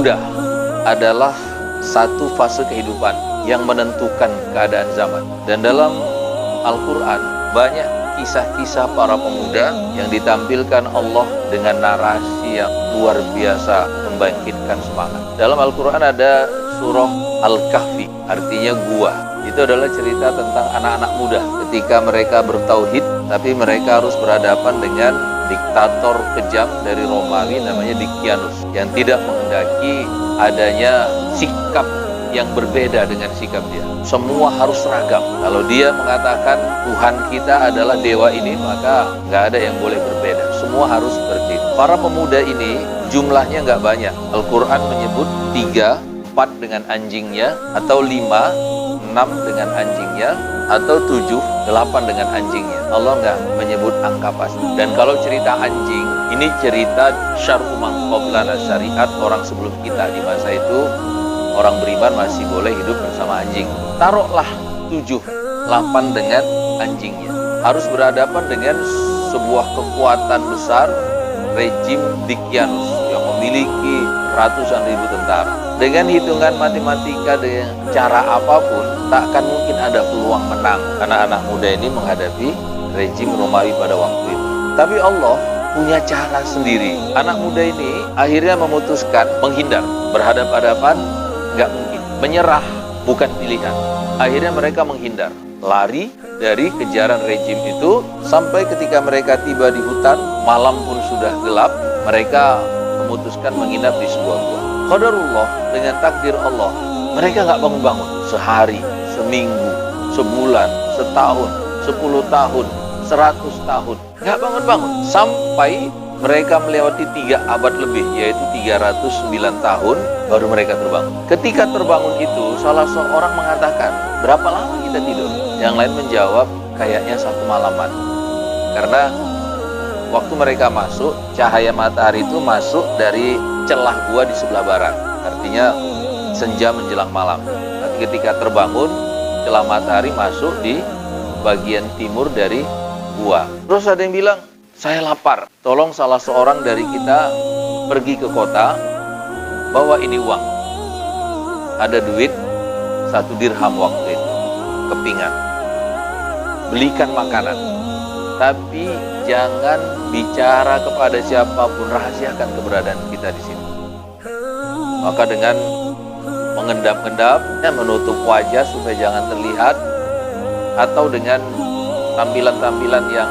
muda adalah satu fase kehidupan yang menentukan keadaan zaman. Dan dalam Al-Quran banyak kisah-kisah para pemuda yang ditampilkan Allah dengan narasi yang luar biasa membangkitkan semangat. Dalam Al-Quran ada surah Al-Kahfi, artinya gua. Itu adalah cerita tentang anak-anak muda ketika mereka bertauhid, tapi mereka harus berhadapan dengan diktator kejam dari Romawi namanya Dikianus, yang tidak menghendaki adanya sikap yang berbeda dengan sikap dia. Semua harus seragam. Kalau dia mengatakan Tuhan kita adalah dewa ini, maka nggak ada yang boleh berbeda. Semua harus seperti itu. Para pemuda ini jumlahnya nggak banyak. Al-Quran menyebut 3, 4 dengan anjingnya, atau 5, 6 dengan anjingnya, atau 7, 8 dengan anjingnya. Allah nggak menyebut angka pasti. Dan kalau cerita anjing, ini cerita syar'u man qablana, syariat orang sebelum kita. Di masa itu orang beriman masih boleh hidup bersama anjing. Taruhlah 7, 8 dengan anjingnya. Harus berhadapan dengan sebuah kekuatan besar, rejim Dikianus yang memiliki ratusan ribu tentara. Dengan hitungan matematika, dengan cara apapun, tak akan mungkin ada peluang menang anak-anak muda ini menghadapi rejim Romawi pada waktu itu. Tapi Allah punya cara sendiri. Anak muda ini akhirnya memutuskan menghindar. Berhadapan-hadapan nggak mungkin. Menyerah bukan pilihan. Akhirnya mereka menghindar, lari dari kejaran rejim itu, sampai ketika mereka tiba di hutan, malam pun sudah gelap, mereka memutuskan menginap di sebuah gua. Qadarullah, dengan takdir Allah, mereka nggak bangun-bangun. Sehari, seminggu, sebulan, setahun, 10 tahun, 100 tahun, nggak bangun-bangun. Sampai mereka melewati 3 abad lebih, yaitu 309 tahun, baru mereka terbangun. Ketika terbangun itu, salah seorang mengatakan, berapa lama kita tidur? Yang lain menjawab, kayaknya 1 malaman. Karena waktu mereka masuk, cahaya matahari itu masuk dari celah gua di sebelah barat. Artinya senja menjelang malam. Tapi ketika terbangun, celah matahari masuk di bagian timur dari gua. Terus ada yang bilang, saya lapar, tolong salah seorang dari kita pergi ke kota, bawa ini uang. Ada duit 1 dirham waktu itu, kepingan. Belikan makanan, tapi jangan bicara kepada siapapun, rahasiakan keberadaan kita di sini. Maka dengan mengendap-endap, menutup wajah supaya jangan terlihat, atau dengan tampilan-tampilan yang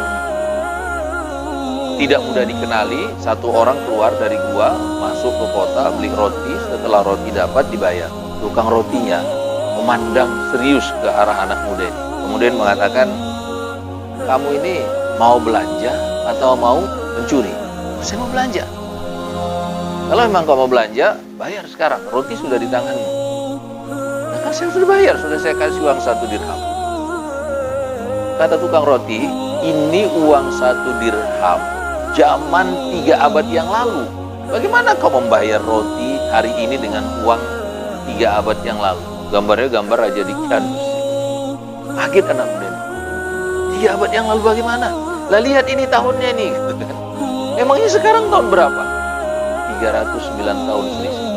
tidak mudah dikenali, 1 orang keluar dari gua, masuk ke kota, beli roti. Setelah roti dapat, dibayar. Tukang rotinya memandang serius ke arah anak muda ini, kemudian mengatakan, kamu ini mau belanja atau mau mencuri? Saya mau belanja. Kalau memang kau mau belanja, bayar sekarang, roti sudah di tanganmu. Nah, kan saya sudah bayar, sudah saya kasih uang 1 dirham. Kata tukang roti, ini uang 1 dirham zaman 3 abad yang lalu. Bagaimana kau membayar roti hari ini dengan uang 3 abad yang lalu? Gambarnya gambar Raja Dikianus. Kaget anak muda ini. 3 abad yang lalu bagaimana? Lah lihat ini tahunnya nih. Emangnya sekarang tahun berapa? 309 tahun selisih.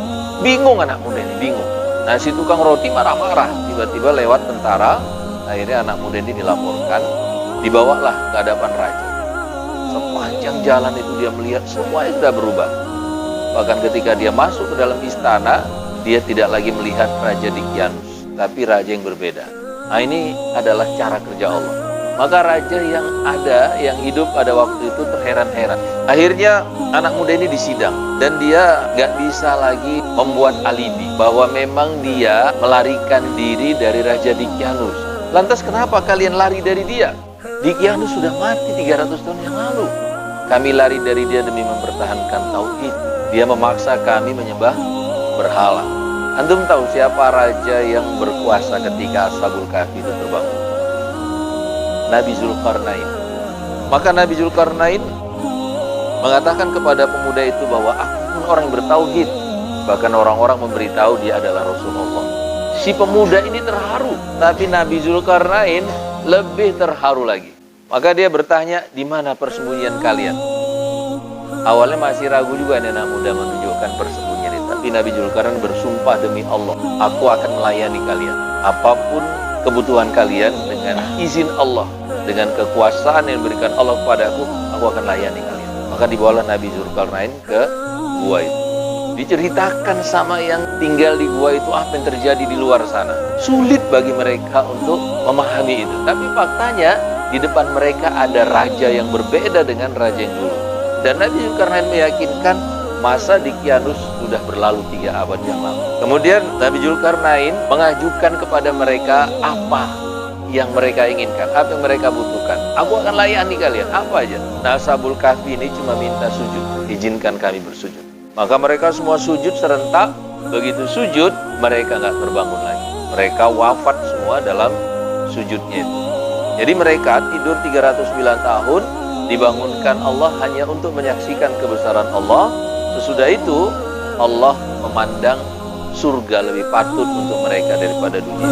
Bingung anak muda ini, bingung. Nah, si tukang roti marah-marah. Tiba-tiba lewat tentara. Akhirnya anak muda ini dilaporkan, dibawalah ke hadapan raja. Sepanjang jalan itu dia melihat semuanya sudah berubah. Bahkan ketika dia masuk ke dalam istana, dia tidak lagi melihat Raja Dikianus, tapi raja yang berbeda. Nah, ini adalah cara kerja Allah. Maka raja yang ada, yang hidup pada waktu itu terheran-heran. Akhirnya anak muda ini disidang, dan dia nggak bisa lagi membuat alibi bahwa memang dia melarikan diri dari Raja Dikianus. Lantas kenapa kalian lari dari dia? Dikianus sudah mati 300 tahun yang lalu. Kami lari dari dia demi mempertahankan tauhid. Dia memaksa kami menyembah berhala. Antum tahu siapa raja yang berkuasa ketika Ashabul Kahfi itu terbangun? Nabi Zulkarnain. Maka Nabi Zulkarnain mengatakan kepada pemuda itu bahwa aku pun orang yang bertauhid. Bahkan orang-orang memberitahu dia adalah Rasulullah. Si pemuda ini terharu, tapi Nabi Zulkarnain lebih terharu lagi. Maka dia bertanya, di mana persembunyian kalian? Awalnya masih ragu juga nih anak muda menunjukkan persembunyian itu. Tapi Tapi Nabi Zulkarnain bersumpah demi Allah, aku akan melayani kalian. Apapun kebutuhan kalian dengan izin Allah, dengan kekuasaan yang diberikan Allah kepadaku, aku akan layani kalian. Maka dibawalah Nabi Zulkarnain ke gua itu. Diceritakan sama yang tinggal di gua itu apa yang terjadi di luar sana. Sulit bagi mereka untuk memahami itu. Tapi faktanya di depan mereka ada raja yang berbeda dengan raja yang dulu. Dan Nabi Zulkarnain meyakinkan masa Daqyanus sudah berlalu 3 abad yang lalu. Kemudian Nabi Zulkarnain mengajukan kepada mereka apa yang mereka inginkan, apa yang mereka butuhkan. Aku akan layani kalian, apa aja. Nah, Ashabul Kahfi ini cuma minta sujud, izinkan kami bersujud. Maka mereka semua sujud serentak. Begitu sujud, mereka nggak terbangun lagi. Mereka wafat semua dalam sujudnya itu. Jadi mereka tidur 309 tahun, dibangunkan Allah hanya untuk menyaksikan kebesaran Allah. Sesudah itu, Allah memandang surga lebih patut untuk mereka daripada dunia.